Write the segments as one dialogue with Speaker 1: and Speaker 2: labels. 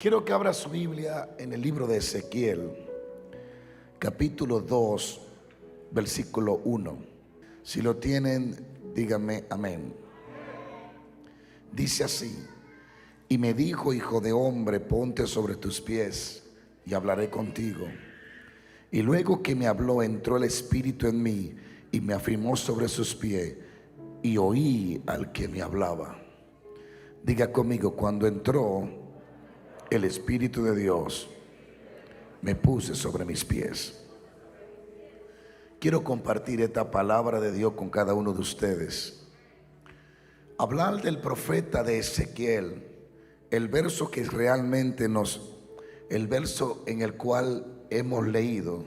Speaker 1: Quiero que abra su Biblia en el libro de Ezequiel, capítulo 2, versículo 1. Si lo tienen, díganme amén. Dice así: y me dijo, hijo de hombre, ponte sobre tus pies y hablaré contigo. Y luego que me habló, entró el Espíritu en mí y me afirmó sobre sus pies, y oí al que me hablaba. Diga conmigo: cuando entró el Espíritu de Dios, me puse sobre mis pies. Quiero compartir esta palabra de Dios con cada uno de ustedes. Hablar del profeta de Ezequiel, el verso que realmente el verso en el cual hemos leído,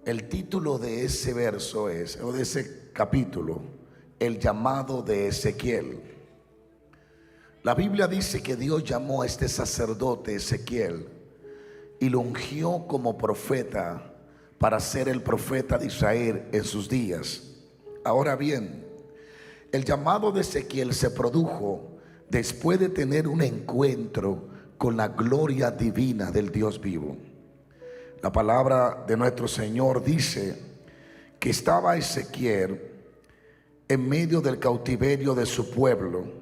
Speaker 1: el título de ese verso es, o de ese capítulo, el llamado de Ezequiel. La Biblia dice que Dios llamó a este sacerdote Ezequiel y lo ungió como profeta para ser el profeta de Israel en sus días. Ahora bien, el llamado de Ezequiel se produjo después de tener un encuentro con la gloria divina del Dios vivo. La palabra de nuestro Señor dice que estaba Ezequiel en medio del cautiverio de su pueblo,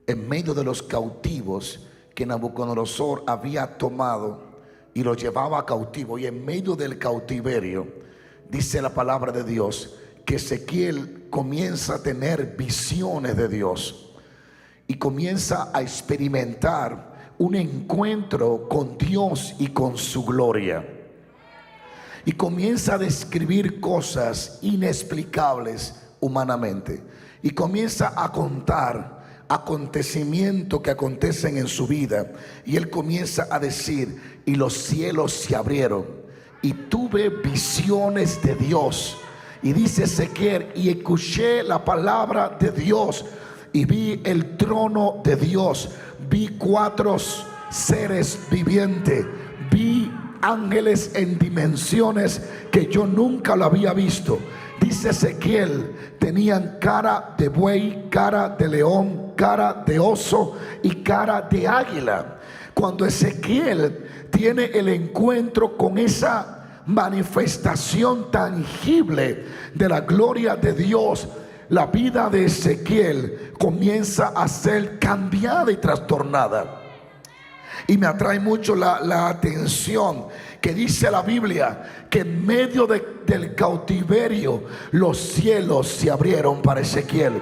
Speaker 1: en medio de los cautivos que Nabucodonosor había tomado y los llevaba cautivo. Y en medio del cautiverio, dice la palabra de Dios, que Ezequiel comienza a tener visiones de Dios y comienza a experimentar un encuentro con Dios y con su gloria, y comienza a describir cosas inexplicables humanamente, y comienza a contar acontecimientos que acontecen en su vida, y él comienza a decir: y los cielos se abrieron y tuve visiones de Dios. Y dice Ezequiel: y escuché la palabra de Dios y vi el trono de Dios, vi 4 seres vivientes, vi ángeles en dimensiones que yo nunca lo había visto. Dice Ezequiel: tenían cara de buey, cara de león, cara de oso y cara de águila. Cuando Ezequiel tiene el encuentro con esa manifestación tangible de la gloria de Dios, la vida de Ezequiel comienza a ser cambiada y trastornada. Y me atrae mucho la atención que dice la Biblia que en medio del cautiverio los cielos se abrieron para Ezequiel.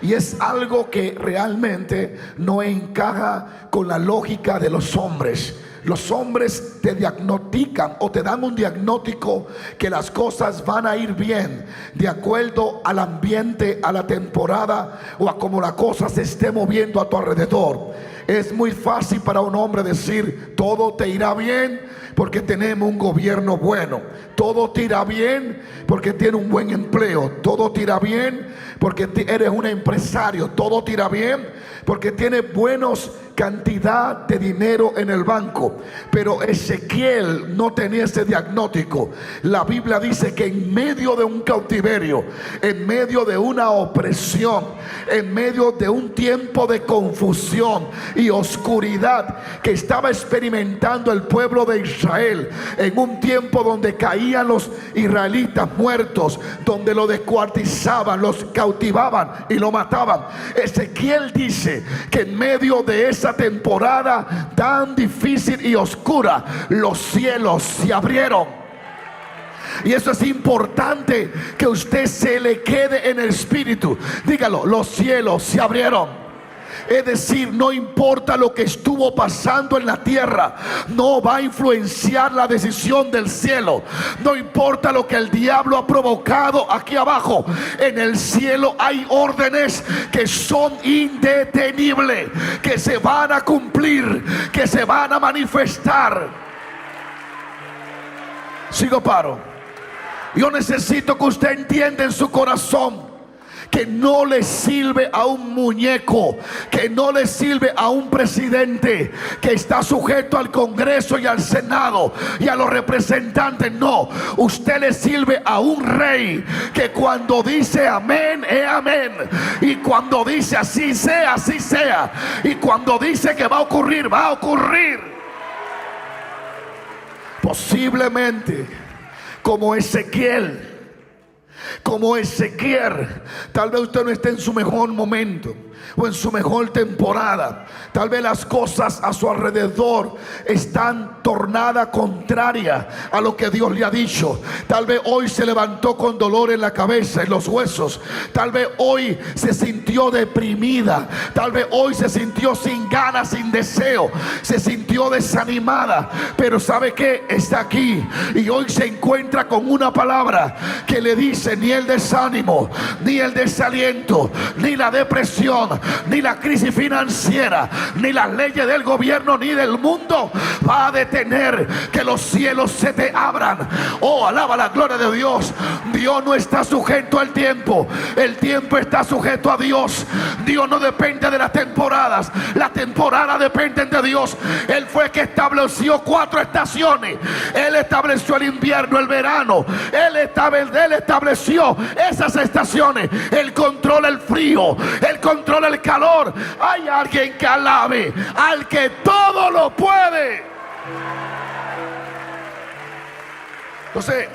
Speaker 1: Y es algo que realmente no encaja con la lógica de los hombres. Los hombres te diagnostican o te dan un diagnóstico que las cosas van a ir bien de acuerdo al ambiente, a la temporada o a cómo la cosa se esté moviendo a tu alrededor. Es muy fácil para un hombre decir: todo te irá bien porque tenemos un gobierno bueno, todo te irá bien porque tienes un buen empleo, todo te irá bien porque eres un empresario, todo te irá bien porque tienes buenos cantidad de dinero en el banco. Pero Ezequiel no tenía ese diagnóstico. La Biblia dice que en medio de un cautiverio, en medio de una opresión, en medio de un tiempo de confusión y oscuridad que estaba experimentando el pueblo de Israel, en un tiempo donde caían los israelitas muertos, donde lo descuartizaban, los cautivaban y lo mataban, Ezequiel dice que en medio de esa temporada tan difícil y oscura, los cielos se abrieron. Y eso es importante que usted se le quede en el espíritu. Dígalo: los cielos se abrieron. Es decir, no importa lo que estuvo pasando en la tierra, no va a influenciar la decisión del cielo. No importa lo que el diablo ha provocado aquí abajo, en el cielo hay órdenes que son indetenibles, que se van a cumplir, que se van a manifestar. Sigo paro. Yo necesito que usted entienda en su corazón que no le sirve a un muñeco, que no le sirve a un presidente que está sujeto al Congreso y al Senado y a los representantes. No, usted le sirve a un rey que cuando dice amén, es amén, y cuando dice así sea, y cuando dice que va a ocurrir, va a ocurrir. Posiblemente como Ezequiel, tal vez usted no esté en su mejor momento o en su mejor temporada. Tal vez las cosas a su alrededor están tornadas contrarias a lo que Dios le ha dicho. Tal vez hoy se levantó con dolor en la cabeza, en los huesos. Tal vez hoy se sintió deprimida. Tal vez hoy se sintió sin ganas, sin deseo. Se sintió desanimada. Pero ¿sabe qué? Está aquí y hoy se encuentra con una palabra que le dice: ni el desánimo, ni el desaliento, ni la depresión, ni la crisis financiera, ni las leyes del gobierno, ni del mundo va a detener que los cielos se te abran. Oh, alaba la gloria de Dios. Dios no está sujeto al tiempo, el tiempo está sujeto a Dios. Dios no depende de las temporadas, las temporadas dependen de Dios. Él fue el que estableció 4 estaciones. Él estableció el invierno, el verano. Él estableció esas estaciones. Él controla el frío, Él controla el calor. Hay alguien que alabe al que todo lo puede. Entonces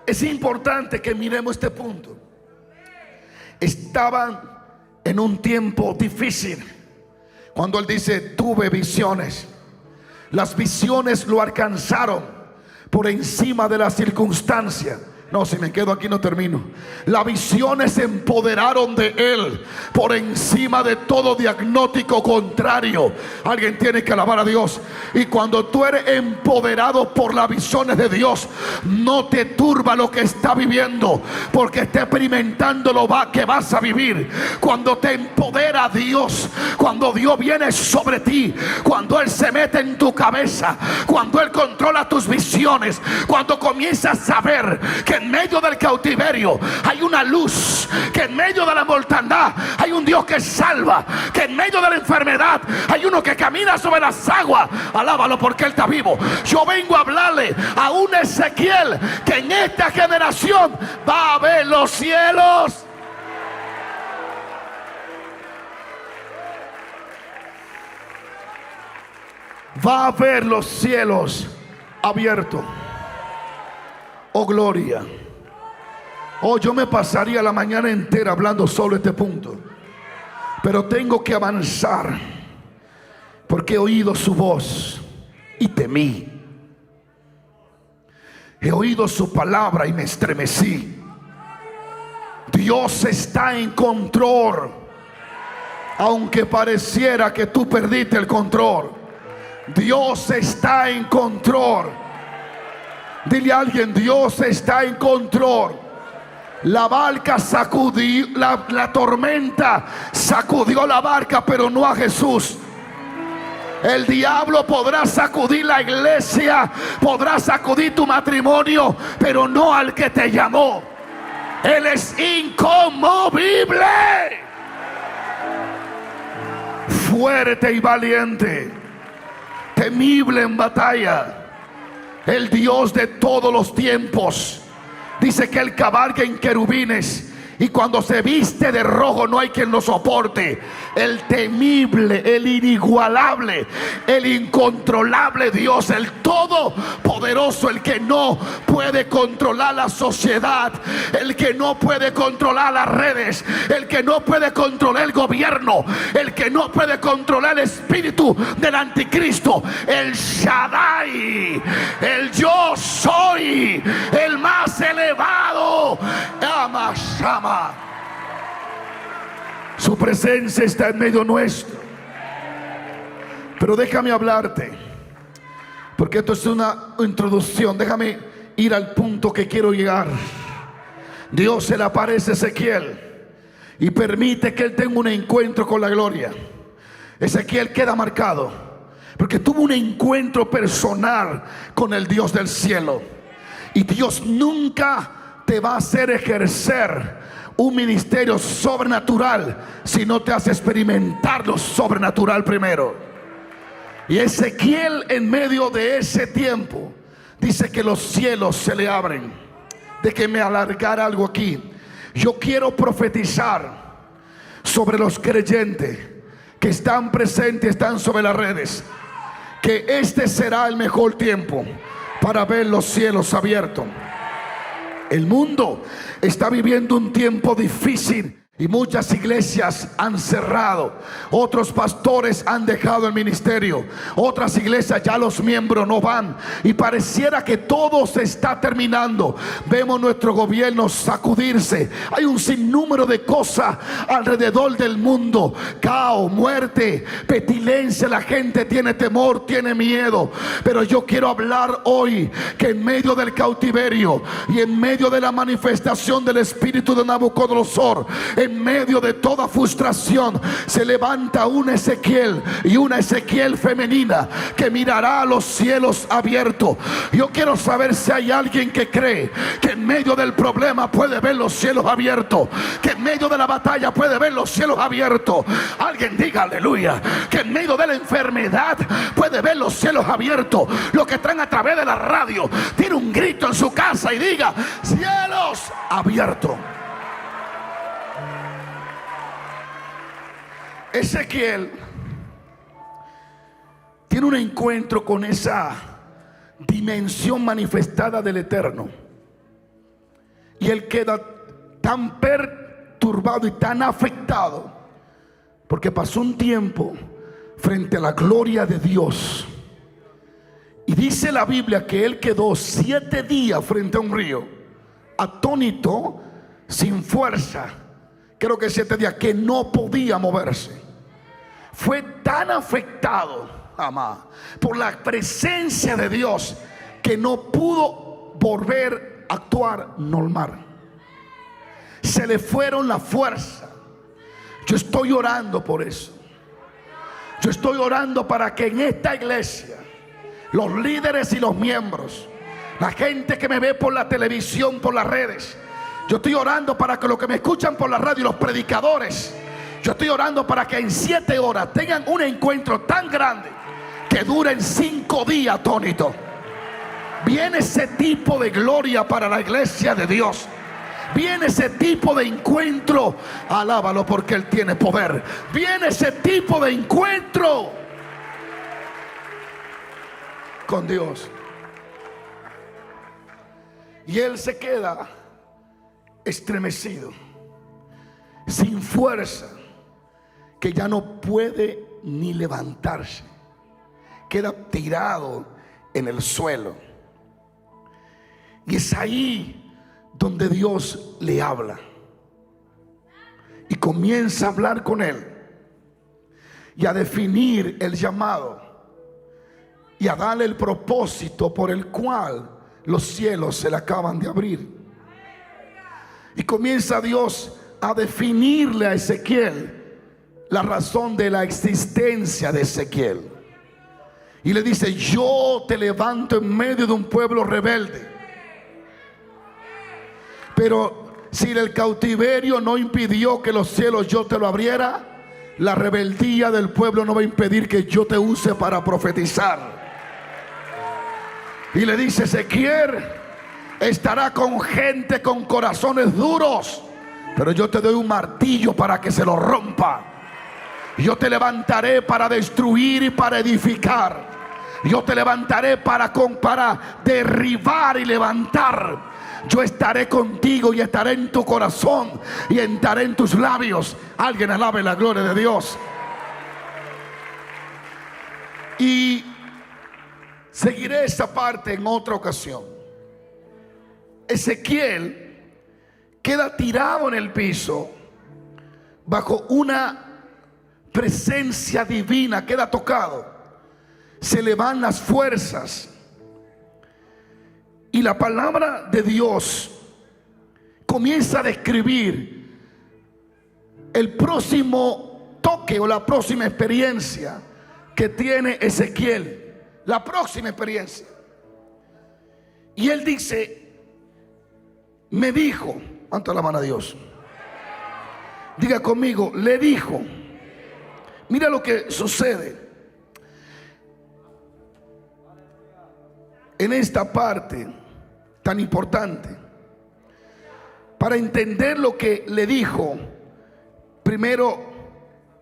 Speaker 1: es importante que miremos este punto. Estaban en un tiempo difícil. Cuando él dice tuve visiones, las visiones lo alcanzaron por encima de las circunstancias. No, si me quedo aquí no termino. Las visiones se empoderaron de él por encima de todo diagnóstico contrario. Alguien tiene que alabar a Dios. Y cuando tú eres empoderado por las visiones de Dios, no te turba lo que está viviendo, porque está experimentando lo que vas a vivir. Cuando te empodera Dios, cuando Dios viene sobre ti, cuando Él se mete en tu cabeza, cuando Él controla tus visiones, cuando comienzas a ver que en medio del cautiverio hay una luz, que en medio de la mortandad hay un Dios que salva, que en medio de la enfermedad hay uno que camina sobre las aguas. Alábalo porque Él está vivo. Yo vengo a hablarle a un Ezequiel que en esta generación va a ver los cielos. Va a ver los cielos abiertos. Oh, gloria. Oh, yo me pasaría la mañana entera hablando solo este punto, pero tengo que avanzar porque he oído su voz y temí. He oído su palabra y me estremecí. Dios está en control, aunque pareciera que tú perdiste el control. Dios está en control. Dile a alguien: Dios está en control. La barca sacudió, la tormenta sacudió la barca, pero no a Jesús. El diablo podrá sacudir la iglesia, podrá sacudir tu matrimonio, pero no al que te llamó. Él es inconmovible, fuerte y valiente, temible en batalla. El Dios de todos los tiempos. Dice que Él cabalga en querubines, y cuando se viste de rojo no hay quien lo soporte. El temible, el inigualable, el incontrolable Dios, el todopoderoso, el que no puede controlar la sociedad, el que no puede controlar las redes, el que no puede controlar el gobierno, el que no puede controlar el espíritu del anticristo. El Shaddai, el yo soy, el más elevado, Amashama. Su presencia está en medio nuestro. Pero déjame hablarte, porque esto es una introducción. Déjame ir al punto que quiero llegar. Dios se le aparece a Ezequiel y permite que él tenga un encuentro con la gloria. Ezequiel queda marcado porque tuvo un encuentro personal con el Dios del cielo. Y Dios nunca te va a hacer ejercer un ministerio sobrenatural si no te hace experimentar lo sobrenatural primero. Y Ezequiel, en medio de ese tiempo, dice que los cielos se le abren. De que me alargara algo aquí. Yo quiero profetizar sobre los creyentes que están presentes, están sobre las redes, que este será el mejor tiempo para ver los cielos abiertos. El mundo está viviendo un tiempo difícil y muchas iglesias han cerrado. Otros pastores han dejado el ministerio. Otras iglesias ya los miembros no van. Y pareciera que todo se está terminando. Vemos nuestro gobierno sacudirse. Hay un sinnúmero de cosas alrededor del mundo. Caos, muerte, pestilencia. La gente tiene temor, tiene miedo. Pero yo quiero hablar hoy que en medio del cautiverio y en medio de la manifestación del espíritu de Nabucodonosor, en medio de toda frustración, se levanta un Ezequiel y una Ezequiel femenina que mirará a los cielos abiertos. Yo quiero saber si hay alguien que cree que en medio del problema puede ver los cielos abiertos, que en medio de la batalla puede ver los cielos abiertos. Alguien diga aleluya. Que en medio de la enfermedad puede ver los cielos abiertos. Lo que traen a través de la radio, tire un grito en su casa y diga: cielos abiertos. Ezequiel tiene un encuentro con esa dimensión manifestada del Eterno, y él queda tan perturbado y tan afectado porque pasó un tiempo frente a la gloria de Dios. Y dice la Biblia que él quedó 7 días frente a un río, atónito, sin fuerza. Creo que 7 días que no podía moverse. Fue tan afectado, amá, por la presencia de Dios, que no pudo volver a actuar normal. Se le fueron la fuerza. Yo estoy orando por eso. Yo estoy orando para que en esta iglesia los líderes y los miembros, la gente que me ve por la televisión, por las redes, yo estoy orando para que los que me escuchan por la radio y los predicadores, yo estoy orando para que en 7 horas tengan un encuentro tan grande que duren 5 días atónitos. Viene ese tipo de gloria para la iglesia de Dios. Viene ese tipo de encuentro. Alábalo porque Él tiene poder. Viene ese tipo de encuentro con Dios. Y él se queda estremecido, sin fuerza, que ya no puede ni levantarse. Queda tirado en el suelo. Y es ahí donde Dios le habla y comienza a hablar con él y a definir el llamado y a darle el propósito por el cual los cielos se le acaban de abrir. Y comienza Dios a definirle a Ezequiel la razón de la existencia de Ezequiel. Y le dice: yo te levanto en medio de un pueblo rebelde. Pero si el cautiverio no impidió que los cielos yo te lo abriera, la rebeldía del pueblo no va a impedir que yo te use para profetizar. Y le dice: Ezequiel estará con gente con corazones duros, pero yo te doy un martillo para que se lo rompa. Yo te levantaré para destruir y para edificar. Yo te levantaré para derribar y levantar. Yo estaré contigo y estaré en tu corazón y estaré en tus labios. Alguien alabe la gloria de Dios. Y seguiré esa parte en otra ocasión. Ezequiel queda tirado en el piso bajo una presencia divina, queda tocado. Se le van las fuerzas. Y la palabra de Dios comienza a describir el próximo toque o la próxima experiencia que tiene Ezequiel. La próxima experiencia. Y él dice: me dijo, ¿cuánto alaban a Dios? Diga conmigo, le dijo. Mira lo que sucede en esta parte tan importante. Para entender lo que le dijo, primero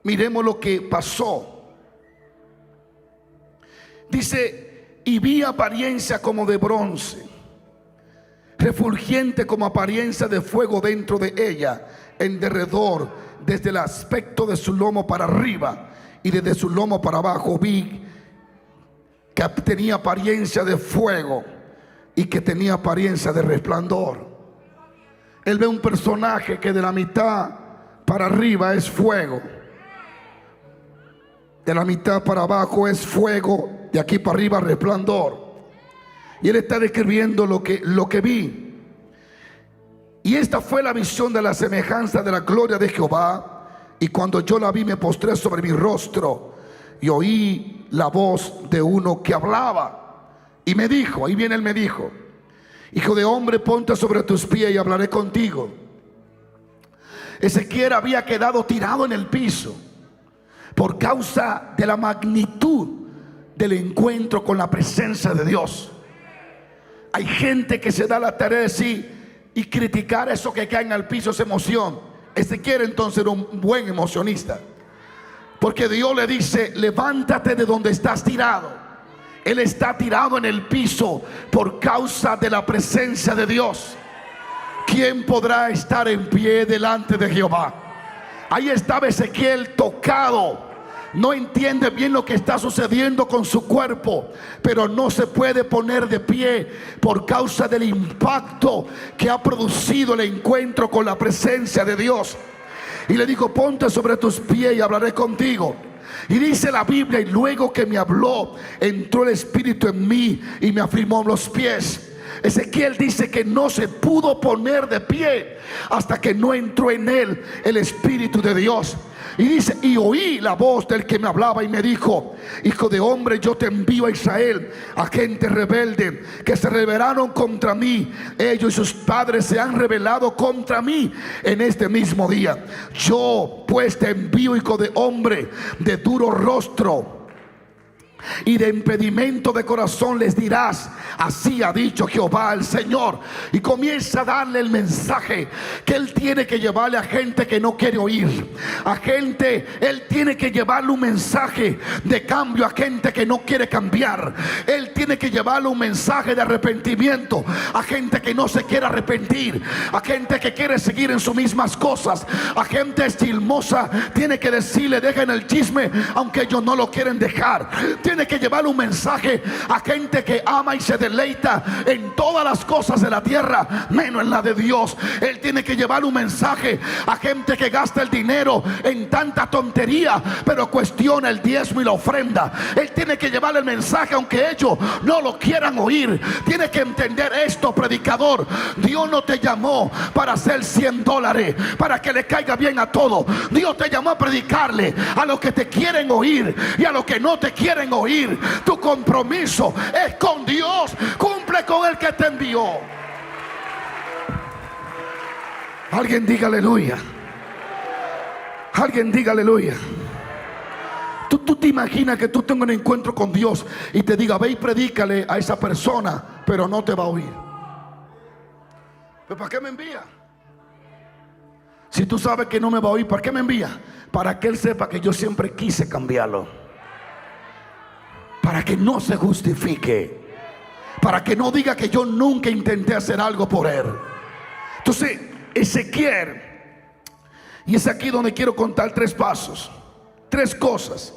Speaker 1: miremos lo que pasó. Dice, y vi apariencia como de bronce, refulgente como apariencia de fuego dentro de ella, en derredor, desde el aspecto de su lomo para arriba y desde su lomo para abajo. Vi que tenía apariencia de fuego y que tenía apariencia de resplandor. Él ve un personaje que de la mitad para arriba es fuego, de la mitad para abajo es fuego, de aquí para arriba resplandor. Y él está describiendo lo que vi. Y esta fue la visión de la semejanza de la gloria de Jehová. Y cuando yo la vi, me postré sobre mi rostro y oí la voz de uno que hablaba. Y me dijo, ahí viene él, me dijo: hijo de hombre, ponte sobre tus pies y hablaré contigo. Ezequiel había quedado tirado en el piso por causa de la magnitud del encuentro con la presencia de Dios. Hay gente que se da la tarea de decir y criticar eso que cae en el piso, esa emoción. Ezequiel entonces era un buen emocionista, porque Dios le dice: levántate de donde estás tirado. Él está tirado en el piso por causa de la presencia de Dios. ¿Quién podrá estar en pie delante de Jehová? Ahí estaba Ezequiel tocado. No entiende bien lo que está sucediendo con su cuerpo, pero no se puede poner de pie por causa del impacto que ha producido el encuentro con la presencia de Dios. Y le dijo: ponte sobre tus pies y hablaré contigo. Y dice la Biblia: y luego que me habló, entró el Espíritu en mí y me afirmó los pies. Ezequiel dice que no se pudo poner de pie hasta que no entró en él el Espíritu de Dios. Y dice: y oí la voz del que me hablaba y me dijo: hijo de hombre, yo te envío a Israel, a gente rebelde que se rebelaron contra mí. Ellos y sus padres se han rebelado contra mí en este mismo día. Yo pues te envío, hijo de hombre, de duro rostro y de impedimento de corazón. Les dirás: así ha dicho Jehová el Señor. Y comienza a darle el mensaje que él tiene que llevarle a gente que no quiere oír. A gente, él tiene que llevarle un mensaje de cambio a gente que no quiere cambiar. Él tiene que llevarle un mensaje de arrepentimiento a gente que no se quiere arrepentir, a gente que quiere seguir en sus mismas cosas, a gente chismosa. Tiene que decirle: dejen el chisme, aunque ellos no lo quieren dejar. Tiene que llevar un mensaje a gente que ama y se deleita en todas las cosas de la tierra, menos en la de Dios. Él tiene que llevar un mensaje a gente que gasta el dinero en tanta tontería, pero cuestiona el diezmo y la ofrenda. Él tiene que llevar el mensaje aunque ellos no lo quieran oír. Tiene que entender esto, predicador: Dios no te llamó para hacer $100 para que le caiga bien a todo. Dios te llamó a predicarle a los que te quieren oír y a los que no te quieren oír. Tu compromiso es con Dios. Cumple con el que te envió. Alguien diga aleluya. Alguien diga aleluya. Tú te imaginas que tú tengas un encuentro con Dios y te diga: ve y predícale a esa persona, pero no te va a oír. ¿Pero para qué me envía? Si tú sabes que no me va a oír, ¿para qué me envía? Para que él sepa que yo siempre quise cambiarlo, para que no se justifique, para que no diga que yo nunca intenté hacer algo por él. Entonces Ezequiel, y es aquí donde quiero contar 3 pasos, 3 cosas.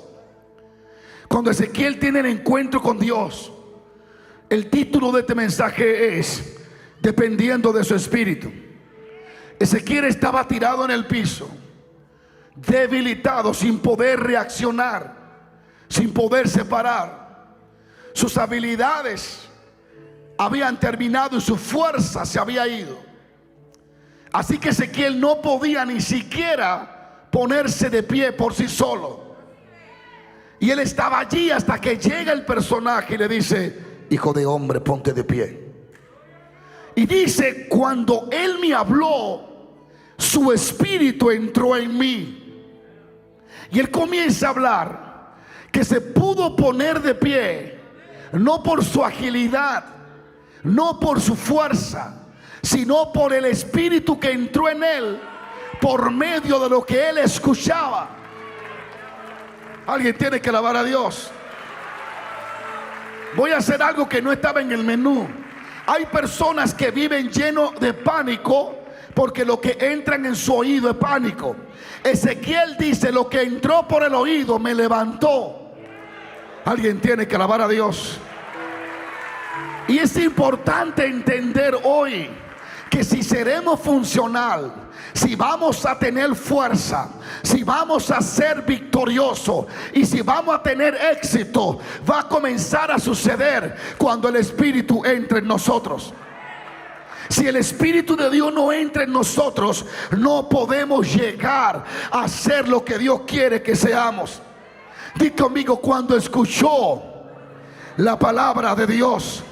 Speaker 1: Cuando Ezequiel tiene el encuentro con Dios, el título de este mensaje es: dependiendo de su espíritu. Ezequiel estaba tirado en el piso, debilitado, sin poder reaccionar, sin poder separar. Sus habilidades habían terminado y su fuerza se había ido. Así que Ezequiel no podía ni siquiera ponerse de pie por sí solo. Y él estaba allí hasta que llega el personaje y le dice: hijo de hombre, ponte de pie. Y dice, cuando Él me habló, su espíritu entró en mí. Y Él comienza a hablar que se pudo poner de pie, no por su agilidad, no por su fuerza, sino por el espíritu que entró en Él, por medio de lo que Él escuchaba. Alguien tiene que alabar a Dios. Voy a hacer algo que no estaba en el menú. Hay personas que viven llenos de pánico porque lo que entran en su oído es pánico. Ezequiel dice, lo que entró por el oído me levantó. Alguien tiene que alabar a Dios. Y es importante entender hoy que si seremos funcional, si vamos a tener fuerza, si vamos a ser victoriosos y si vamos a tener éxito, va a comenzar a suceder cuando el Espíritu entre en nosotros. Si el Espíritu de Dios no entra en nosotros, no podemos llegar a ser lo que Dios quiere que seamos. Di conmigo, cuando escuchó la palabra de Dios.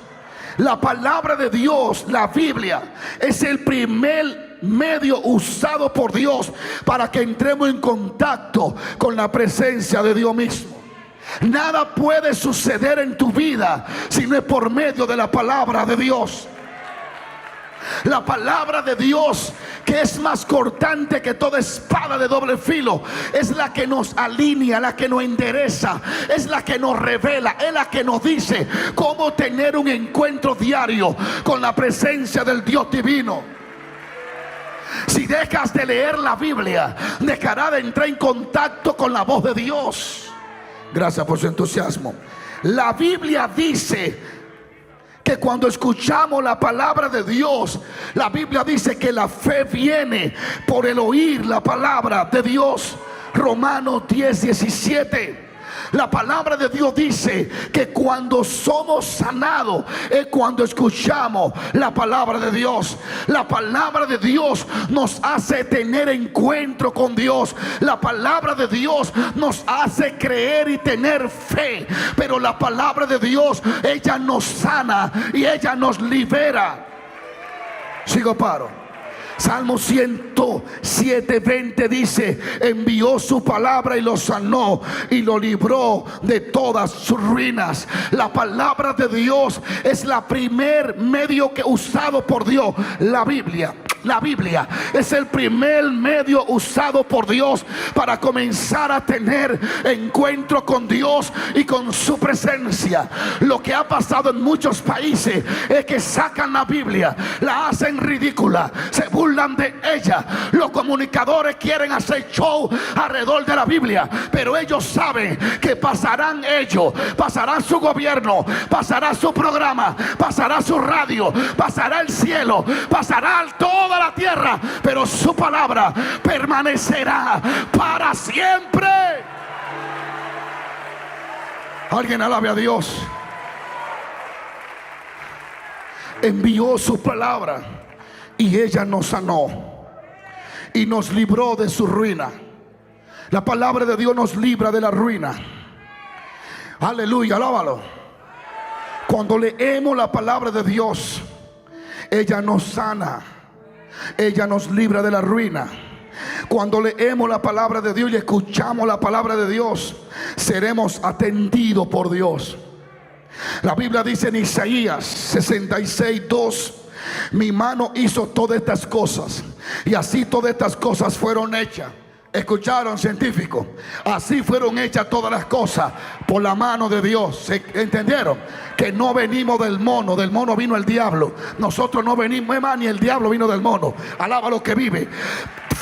Speaker 1: La palabra de Dios, la Biblia, es el primer medio usado por Dios para que entremos en contacto con la presencia de Dios mismo. Nada puede suceder en tu vida si no es por medio de la palabra de Dios. La palabra de Dios, que es más cortante que toda espada de doble filo, es la que nos alinea, la que nos endereza, es la que nos revela, es la que nos dice cómo tener un encuentro diario con la presencia del Dios divino. Si dejas de leer la Biblia, dejará de entrar en contacto con la voz de Dios. Gracias por su entusiasmo. La Biblia dice que cuando escuchamos la palabra de Dios, la Biblia dice que la fe viene por el oír la palabra de Dios. Romanos 10:17. La palabra de Dios dice que cuando somos sanados es cuando escuchamos la palabra de Dios. La palabra de Dios nos hace tener encuentro con Dios. La palabra de Dios nos hace creer y tener fe. Pero la palabra de Dios, ella nos sana y ella nos libera. Sigo paro. Salmo 107:20 dice, envió su palabra y lo sanó y lo libró de todas sus ruinas. La palabra de Dios es la primer medio que usado por Dios. La Biblia es el primer medio usado por Dios para comenzar a tener encuentro con Dios y con su presencia. Lo que ha pasado en muchos países es que sacan la Biblia, la hacen ridícula, se burlan de ella. Los comunicadores quieren hacer show alrededor de la Biblia, pero ellos saben que pasarán ellos, pasará su gobierno, pasará su programa, pasará su radio, pasará el cielo, pasará toda la tierra, pero su palabra permanecerá para siempre. Alguien alabe a Dios. Envió su palabra y ella nos sanó y nos libró de su ruina. La palabra de Dios nos libra de la ruina. Aleluya, alábalo. Cuando leemos la palabra de Dios, ella nos sana, ella nos libra de la ruina. Cuando leemos la palabra de Dios y escuchamos la palabra de Dios, seremos atendidos por Dios. La Biblia dice en Isaías 66:2, mi mano hizo todas estas cosas y así todas estas cosas fueron hechas. ¿Escucharon, científicos? Así fueron hechas todas las cosas por la mano de Dios. ¿Entendieron? Que no venimos del mono vino el diablo. Nosotros no venimos, ni el diablo vino del mono. Alaba lo que vive.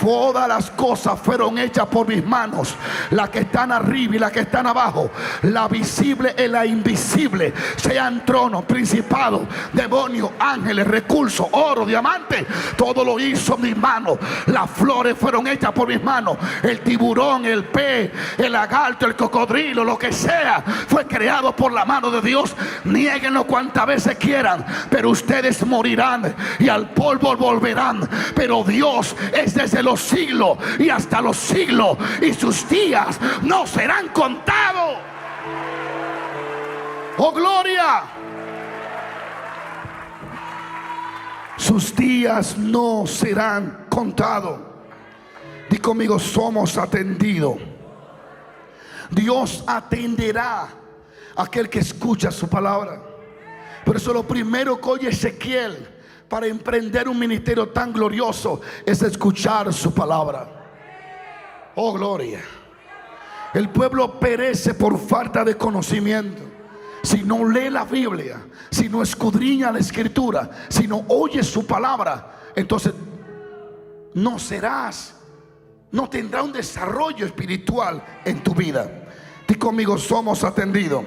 Speaker 1: Todas las cosas fueron hechas por mis manos, las que están arriba y las que están abajo, la visible y la invisible, sean tronos, principados, demonios, ángeles, recursos, oro, diamante, todo lo hizo mis manos. Las flores fueron hechas por mis manos, el tiburón, el pez, el lagarto, el cocodrilo, lo que sea, fue creado por la mano de Dios. Niéguenlo cuantas veces quieran, pero ustedes morirán y al polvo volverán. Pero Dios es desde los siglos y hasta los siglos, y sus días no serán contados. ¡Oh, gloria! sus días no serán contados. Di conmigo, somos atendidos. Dios atenderá a aquel que escucha su palabra. Por eso lo primero que oye Ezequiel para emprender un ministerio tan glorioso es escuchar su palabra. Oh, gloria. El pueblo perece por falta de conocimiento. Si no lee la Biblia, si no escudriña la Escritura, si no oye su palabra, entonces no tendrá un desarrollo espiritual en tu vida. Di conmigo, somos atendidos.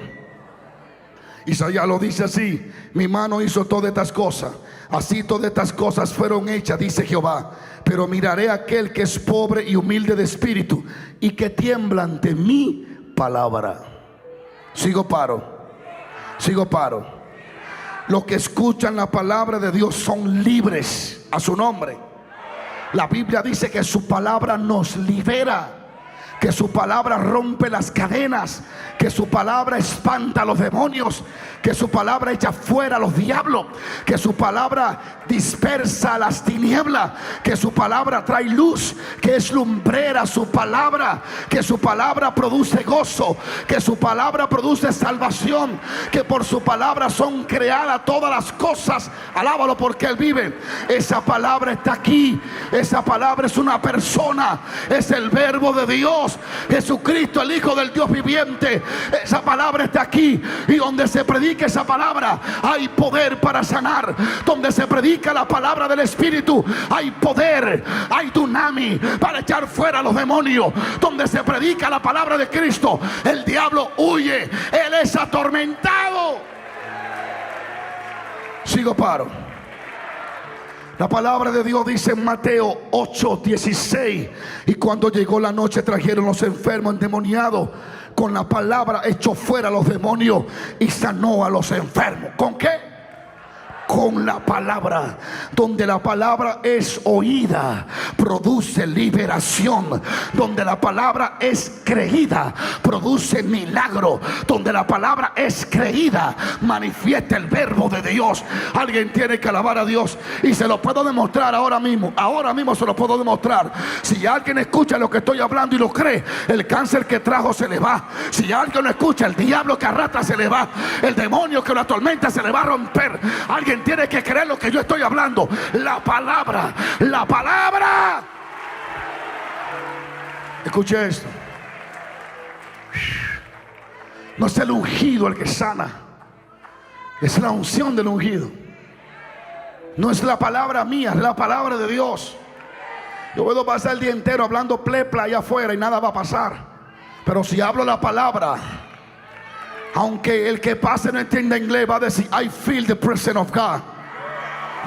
Speaker 1: Isaías lo dice así: mi mano hizo todas estas cosas, así todas estas cosas fueron hechas, dice Jehová. Pero miraré a aquel que es pobre y humilde de espíritu y que tiembla ante mi palabra. Sigo paro. Los que escuchan la palabra de Dios son libres a su nombre. La Biblia dice que su palabra nos libera, que su palabra rompe las cadenas, que su palabra espanta a los demonios, que su palabra echa fuera a los diablos, que su palabra dispersa las tinieblas, que su palabra trae luz, que es lumbrera su palabra, que su palabra produce gozo, que su palabra produce salvación, que por su palabra son creadas todas las cosas. Alábalo porque Él vive. Esa palabra está aquí. Esa palabra es una persona, es el verbo de Dios, Jesucristo, el Hijo del Dios viviente. Esa palabra está aquí, y donde se predica esa palabra hay poder para sanar. Donde se predica la palabra del Espíritu hay poder, hay dunami para echar fuera a los demonios. Donde se predica la palabra de Cristo, el diablo huye, él es atormentado. Sigo paro. La palabra de Dios dice en Mateo 8:16: y cuando llegó la noche trajeron los enfermos endemoniados. Con la palabra echó fuera a los demonios y sanó a los enfermos. ¿Con qué? Con la palabra. Donde la palabra es oída, produce liberación. Donde la palabra es creída, produce milagro. Donde la palabra es creída, manifiesta el verbo de Dios. Alguien tiene que alabar a Dios, y se lo puedo demostrar ahora mismo. Ahora mismo se lo puedo demostrar. Si alguien escucha lo que estoy hablando y lo cree, el cáncer que trajo se le va. Si alguien lo escucha, el diablo que arrastra se le va. El demonio que lo atormenta se le va a romper. Alguien tiene que creer lo que yo estoy hablando. La palabra. Escuche esto. No es el ungido el que sana, es la unción del ungido. No es la palabra mía, es la palabra de Dios. Yo puedo pasar el día entero hablando plepla allá afuera y nada va a pasar, pero si hablo la palabra, aunque el que pase no entienda inglés, va a decir: I feel the presence of God.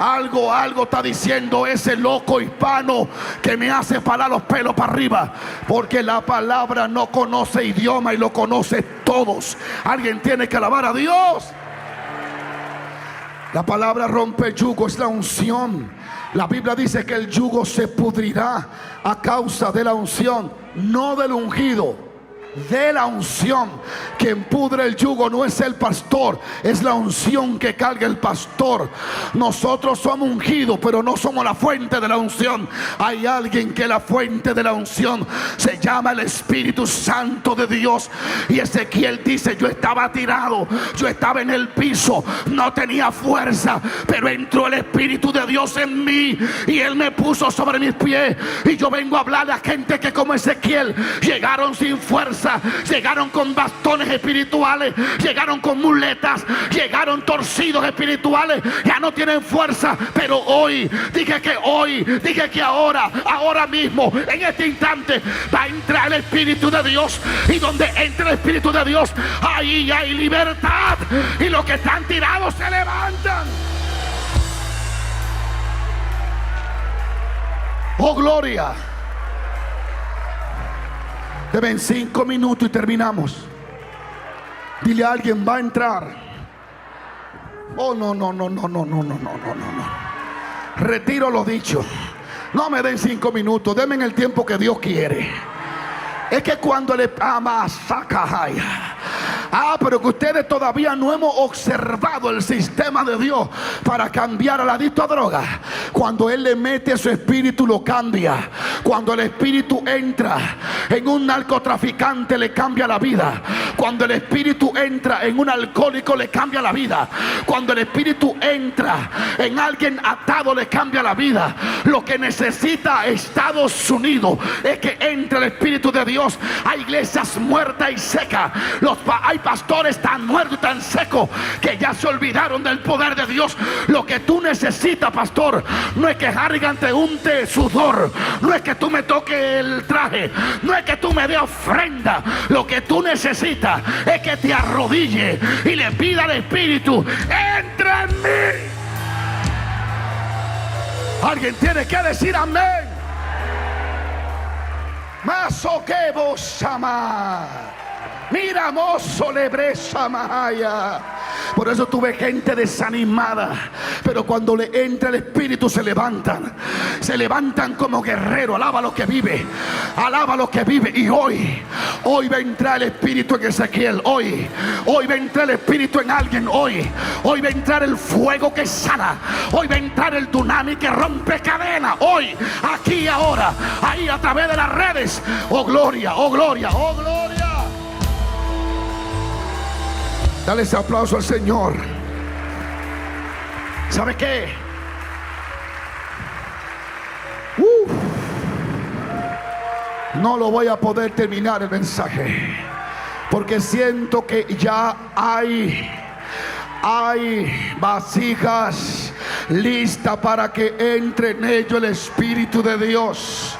Speaker 1: Algo está diciendo ese loco hispano que me hace parar los pelos para arriba, porque la palabra no conoce idioma y lo conoce todos. Alguien tiene que alabar a Dios. La palabra rompe yugo, es la unción. La Biblia dice que el yugo se pudrirá a causa de la unción, no del ungido, de la unción. Quien pudre el yugo no es el pastor, es la unción que carga el pastor. Nosotros somos ungidos, pero no somos la fuente de la unción. Hay alguien que la fuente de la unción se llama el Espíritu Santo de Dios. Y Ezequiel dice: yo estaba tirado, yo estaba en el piso, no tenía fuerza, pero entró el Espíritu de Dios en mí y Él me puso sobre mis pies. Y yo vengo a hablar a gente que, como Ezequiel, llegaron sin fuerza, llegaron con bastones espirituales, llegaron con muletas, llegaron torcidos espirituales, ya no tienen fuerza. Pero hoy, dije que ahora mismo, en este instante, va a entrar el Espíritu de Dios. Y donde entra el Espíritu de Dios, ahí hay libertad, y los que están tirados se levantan. Oh, gloria. Deben 5 minutos y terminamos. Dile a alguien: va a entrar. Oh, no. Retiro lo dicho. No me den 5 minutos, denme el tiempo que Dios quiere. Es que cuando le ama, saca, Pero que ustedes todavía no hemos observado el sistema de Dios para cambiar al adicto a droga. Cuando Él le mete su espíritu, lo cambia. Cuando el espíritu entra en un narcotraficante, le cambia la vida. Cuando el espíritu entra en un alcohólico, le cambia la vida. Cuando el espíritu entra en alguien atado, le cambia la vida. Lo que necesita Estados Unidos es que entre el espíritu de Dios. Hay iglesias muertas y secas. Hay pastores tan muertos y tan secos que ya se olvidaron del poder de Dios. Lo que tú necesitas, pastor, no es que Harrigan te unte sudor, no es que tú me toques el traje, no es que tú me des ofrenda. Lo que tú necesitas es que te arrodille y le pida al Espíritu: entra en mí. Alguien tiene que decir amén. Maso que vos ama. Mira, mozo, lebresa mahaya. Por eso tuve gente desanimada, pero cuando le entra el Espíritu se levantan como guerreros. Alaba lo que vive, alaba lo que vive. Y hoy va a entrar el Espíritu en Ezequiel. Hoy va a entrar el Espíritu en alguien. Hoy va a entrar el fuego que sana. Hoy va a entrar el dunamis que rompe cadenas. Hoy, aquí, ahora, ahí a través de las redes. Oh gloria, oh gloria, oh gloria. Dale ese aplauso al Señor. ¿Sabe qué? No lo voy a poder terminar el mensaje, porque siento que ya hay vasijas listas para que entre en ello el Espíritu de Dios.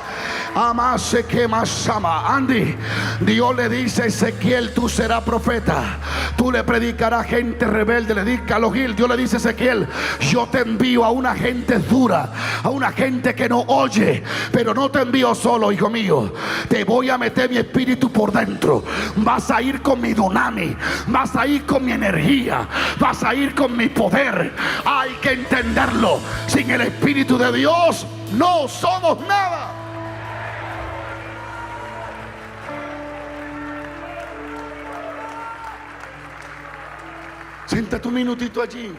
Speaker 1: Amase que más ama. Andy, Dios le dice a Ezequiel: tú serás profeta, tú le predicarás a gente rebelde. Le dice a Gil, Dios le dice a Ezequiel: yo te envío a una gente dura, a una gente que no oye, pero no te envío solo, hijo mío. Te voy a meter mi espíritu por dentro. Vas a ir con mi dunamis, vas a ir con mi energía, vas a ir con mi poder. Hay que entenderlo. Sin el Espíritu de Dios no somos nada. Siéntate un minutito allí.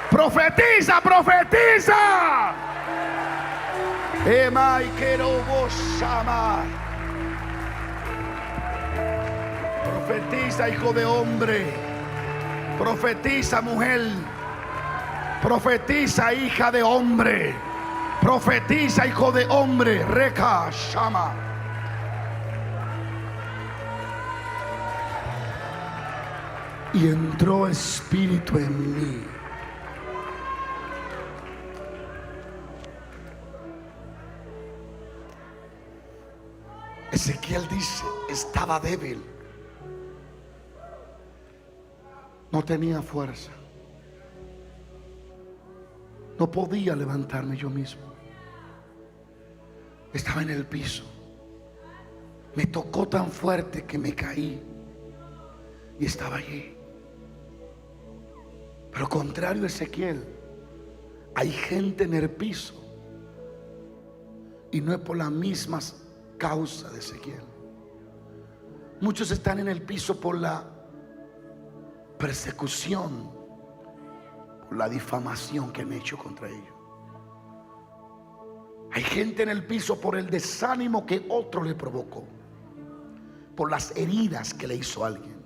Speaker 1: Profetiza, profetiza. Profetiza, hijo de hombre. Profetiza, mujer. Profetiza, hija de hombre. Profetiza, hijo de hombre. Reka Shama. Y entró espíritu en mí. Ezequiel dice: estaba débil, no tenía fuerza, no podía levantarme yo mismo, estaba en el piso. Me tocó tan fuerte que me caí y estaba allí. Pero contrario a Ezequiel, hay gente en el piso y no es por las mismas causas de Ezequiel. Muchos están en el piso por la persecución, por la difamación que han hecho contra ellos. Hay gente en el piso por el desánimo que otro le provocó, por las heridas que le hizo alguien,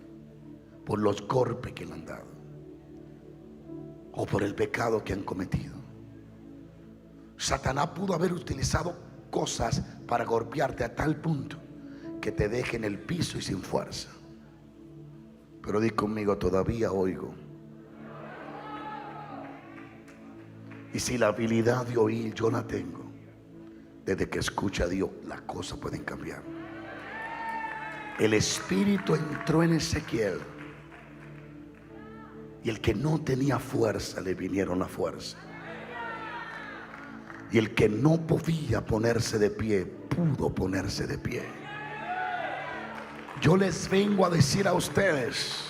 Speaker 1: por los golpes que le han dado, o por el pecado que han cometido. Satanás pudo haber utilizado cosas para golpearte a tal punto que te deje en el piso y sin fuerza. Pero di conmigo: todavía oigo. Y si la habilidad de oír yo la tengo, desde que escucha a Dios, las cosas pueden cambiar. El Espíritu entró en Ezequiel y el que no tenía fuerza le vinieron la fuerza. Y el que no podía ponerse de pie, pudo ponerse de pie. Yo les vengo a decir a ustedes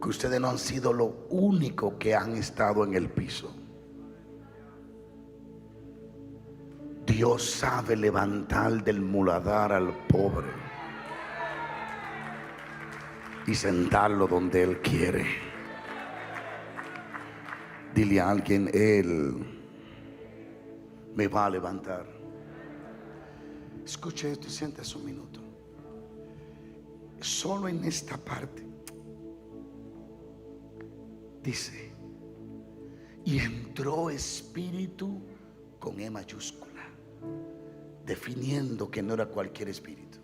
Speaker 1: que ustedes no han sido lo único que han estado en el piso. Dios sabe levantar del muladar al pobre y sentarlo donde Él quiere. Dile a alguien: Él me va a levantar. Escuche esto y siéntese un minuto. Solo en esta parte dice: y entró espíritu con E mayúscula, definiendo que no era cualquier espíritu,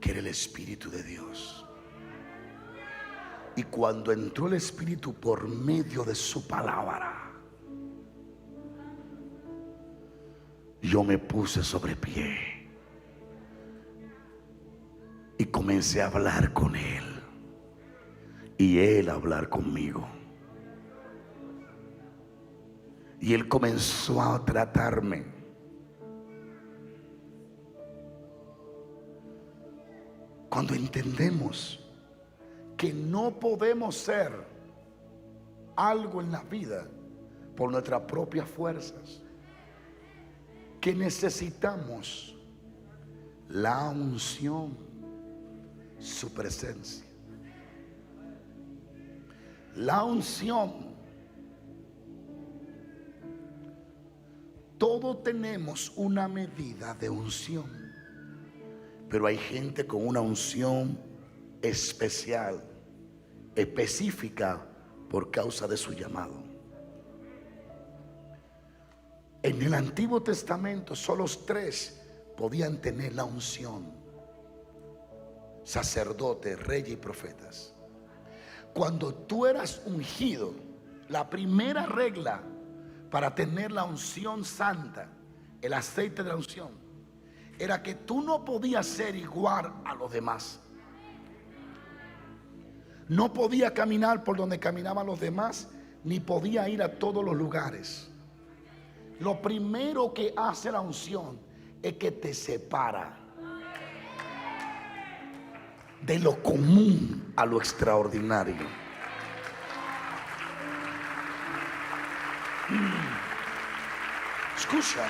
Speaker 1: que era el Espíritu de Dios. Y cuando entró el Espíritu por medio de su palabra, yo me puse sobre pie y comencé a hablar con Él y Él a hablar conmigo. Y Él comenzó a tratarme. Cuando entendemos que no podemos ser algo en la vida por nuestras propias fuerzas, que necesitamos la unción, su presencia. La unción. Todos tenemos una medida de unción, pero hay gente con una unción especial, específica, por causa de su llamado. En el Antiguo Testamento solo 3 podían tener la unción: sacerdotes, reyes y profetas. Cuando tú eras ungido, la primera regla para tener la unción santa, el aceite de la unción, era que tú no podías ser igual a los demás. No podía caminar por donde caminaban los demás, ni podía ir a todos los lugares. Lo primero que hace la unción es que te separa de lo común a lo extraordinario. Escucha,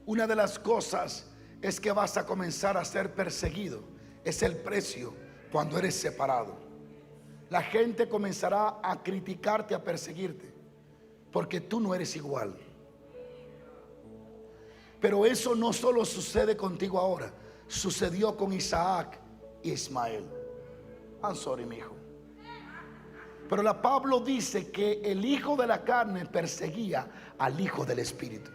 Speaker 1: una de las cosas es que vas a comenzar a ser perseguido. Es el precio cuando eres separado. La gente comenzará a criticarte, a perseguirte, porque tú no eres igual. Pero eso no solo sucede contigo ahora, sucedió con Isaac y Ismael. I'm sorry, mi hijo. Pero la Pablo dice que el hijo de la carne perseguía al hijo del espíritu.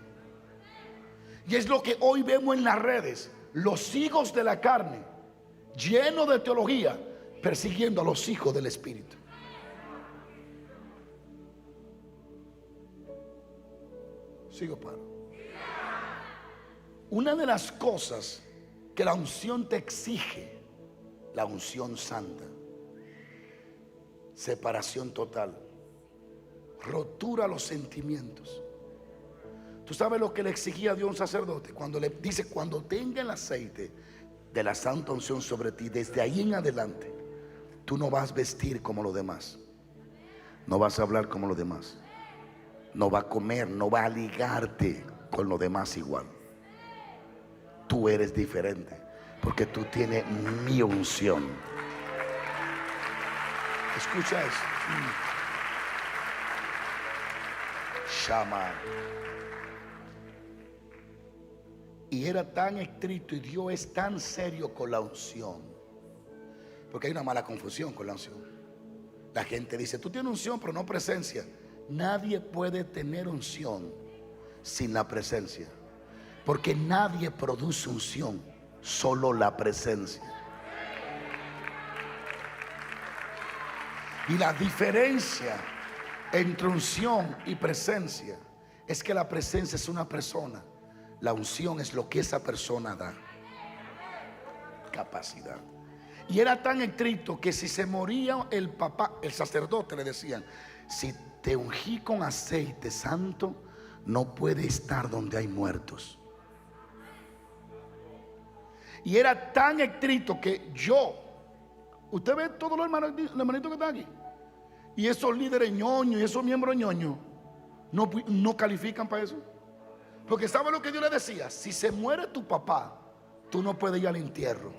Speaker 1: Y es lo que hoy vemos en las redes: los hijos de la carne, llenos de teología, persiguiendo a los hijos del espíritu. Sigo, paro. Una de las cosas que la unción te exige, la unción santa: separación total, rotura a los sentimientos. ¿Tú sabes lo que le exigía a Dios a un sacerdote? Cuando le dice: cuando tenga el aceite de la santa unción sobre ti, desde ahí en adelante, tú no vas a vestir como los demás, no vas a hablar como los demás, no vas a comer, no vas a ligarte con los demás igual. Tú eres diferente porque tú tienes mi unción. Escucha eso. Shama. Y era tan estricto, y Dios es tan serio con la unción, porque hay una mala confusión con la unción. La gente dice: tú tienes unción pero no presencia. Nadie puede tener unción sin la presencia, porque nadie produce unción, solo la presencia. Y la diferencia Entre unción y presencia es que la presencia es una persona, la unción es lo que esa persona da. Capacidad. Y era tan estricto que si se moría el papá, el sacerdote le decían: si te ungí con aceite santo, no puede estar donde hay muertos. Y era tan estricto que usted ve todos los hermanitos que están aquí, y esos líderes ñoños y esos miembros ñoños no califican para eso. Porque ¿sabe lo que Dios le decía? Si se muere tu papá, tú no puedes ir al entierro,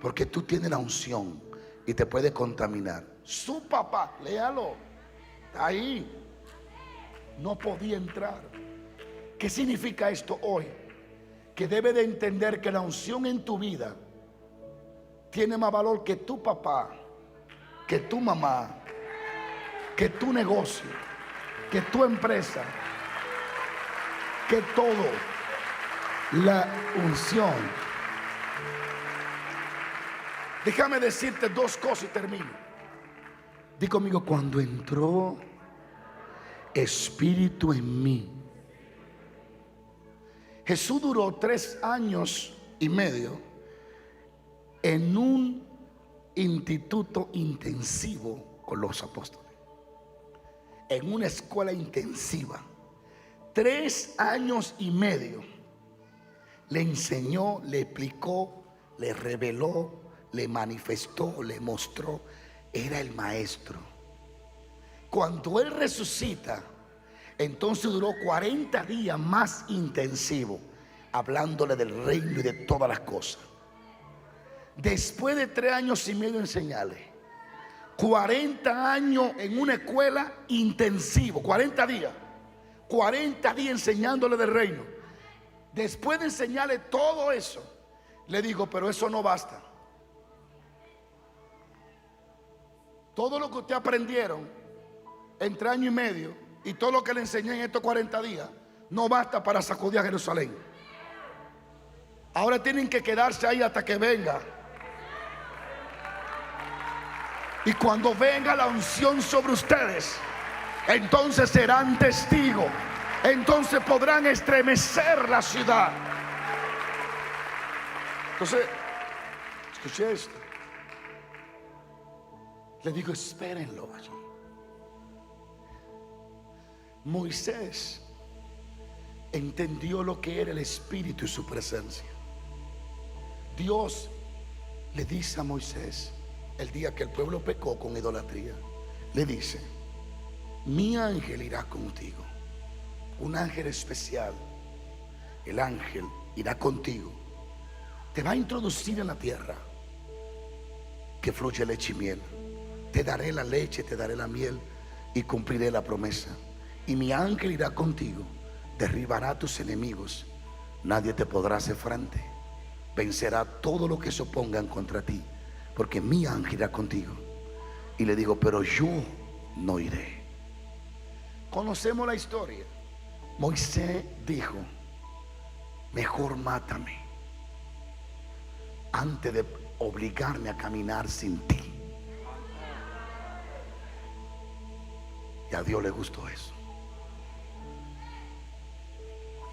Speaker 1: porque tú tienes la unción y te puede contaminar. Su papá, léalo, ahí no podía entrar. ¿Qué significa esto hoy? Que debe de entender que la unción en tu vida tiene más valor que tu papá, que tu mamá, que tu negocio, que tu empresa, que todo. La unción. Déjame decirte dos cosas y termino. Di conmigo: cuando entró Espíritu en mí. Jesús duró 3 años y medio en un instituto intensivo con los apóstoles, en una escuela intensiva. 3 años y medio le enseñó, le explicó, le reveló, le manifestó, le mostró. Era el maestro. Cuando él resucita, entonces duró 40 días más intensivo, hablándole del reino y de todas las cosas. Después de 3 años y medio enseñarle, 40 años en una escuela intensivo, 40 días enseñándole del reino. Después de enseñarle todo eso, le digo: pero eso no basta. Todo lo que ustedes aprendieron en 3 años y medio y todo lo que le enseñé en estos 40 días no basta para sacudir a Jerusalén. Ahora tienen que quedarse ahí hasta que venga. Y cuando venga la unción sobre ustedes, entonces serán testigos. Entonces podrán estremecer la ciudad. Entonces, escuché esto. Le digo: espérenlo allí. Moisés entendió lo que era el Espíritu y su presencia. Dios le dice a Moisés, el día que el pueblo pecó con idolatría, le dice: mi ángel irá contigo. Un ángel especial. El ángel irá contigo. Te va a introducir en la tierra que fluye leche y miel. Te daré la leche, te daré la miel y cumpliré la promesa. Y mi ángel irá contigo, derribará a tus enemigos. Nadie te podrá hacer frente. Vencerá todo lo que se opongan contra ti, porque mi ángel irá contigo. Y le digo: pero yo no iré. Conocemos la historia. Moisés dijo: mejor mátame antes de obligarme a caminar sin ti. Y a Dios le gustó eso.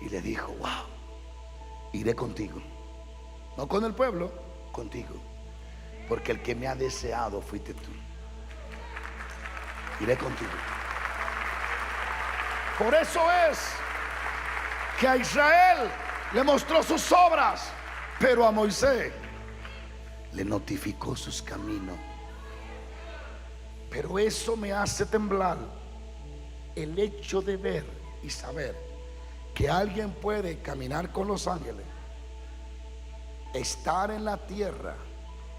Speaker 1: Y le dijo: wow, iré contigo. No con el pueblo, contigo. Porque el que me ha deseado fuiste tú. Iré contigo. Por eso es que a Israel le mostró sus obras, pero a Moisés le notificó sus caminos. Pero eso me hace temblar, el hecho de ver y saber que alguien puede caminar con los ángeles, estar en la tierra,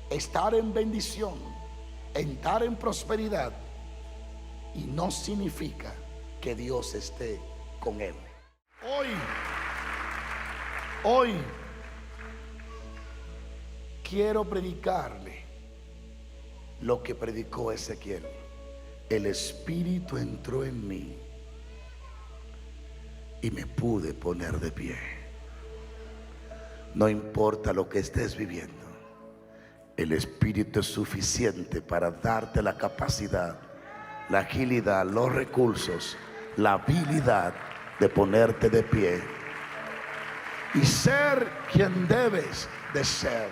Speaker 1: estar en bendición, estar en prosperidad, y no significa que Dios esté con él. Hoy quiero predicarle lo que predicó Ezequiel. El Espíritu entró en mí y me pude poner de pie. No importa lo que estés viviendo, el Espíritu es suficiente para darte la capacidad la agilidad, los recursos, la habilidad de ponerte de pie y ser quien debes de ser.